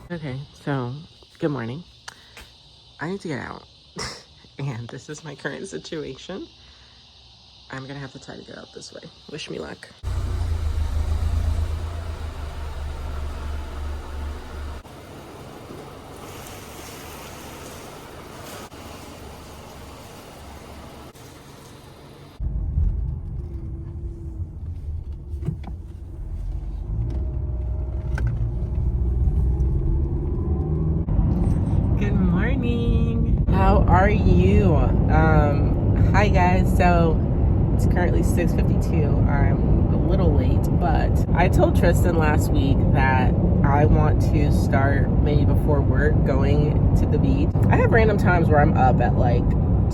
Okay, so good morning. I need to get out, and this is my current situation. I'm gonna have to try to get out this way. Wish me luck. Good morning. How are you? Hi guys. So it's currently 6:52. I'm a little late, but I told Tristan last week that I want to start maybe before work going to the beach. I have random times where I'm up at like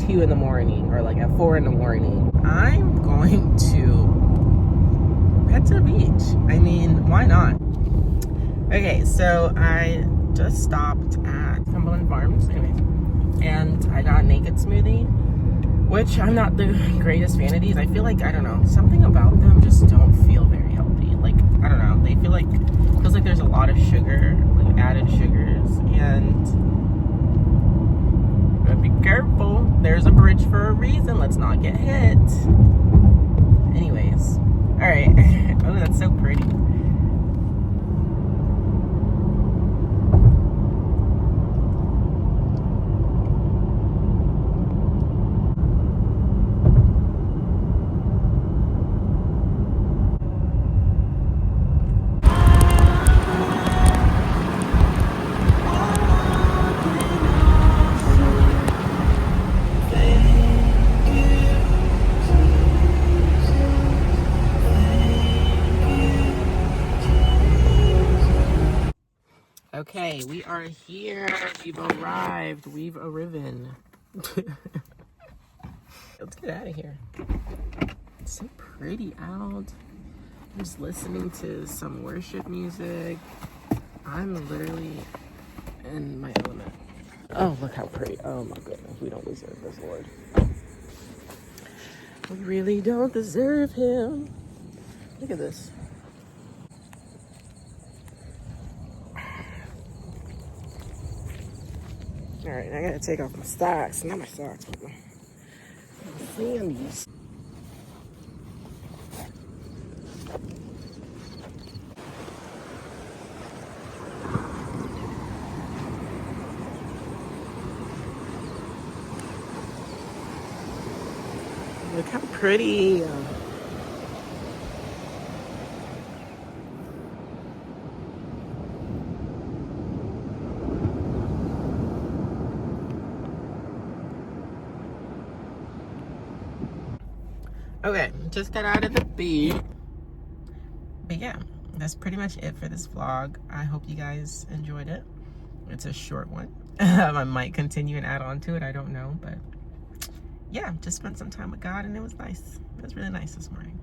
2 in the morning or like at 4 in the morning. I'm going to head to the beach. I mean, why not? Okay, so I just stopped at Cumberland Farms, anyways, and I got a naked smoothie, which I'm not the greatest fan of these. I feel like, I don't know, something about them just don't feel very healthy. Like, I don't know, they feels like there's a lot of sugar, like added sugars, and gotta be careful. There's a bridge for a reason. Let's not get hit. Anyways, all right. Oh, that's so pretty. Okay, we are here. We've arrived. We've arriven. Let's get out of here. It's so pretty out. I'm just listening to some worship music. I'm literally in my element. Oh, look how pretty. Oh my goodness. We don't deserve this, Lord. We really don't deserve him. Look at this. All right, I gotta take off my socks. Not my socks, but my sandals. Look how pretty. Okay, just got out of the beach. But yeah, that's pretty much it for this vlog. I hope you guys enjoyed it. It's a short one. I might continue and add on to it. I don't know, but yeah, just spent some time with God and it was nice. It was really nice this morning.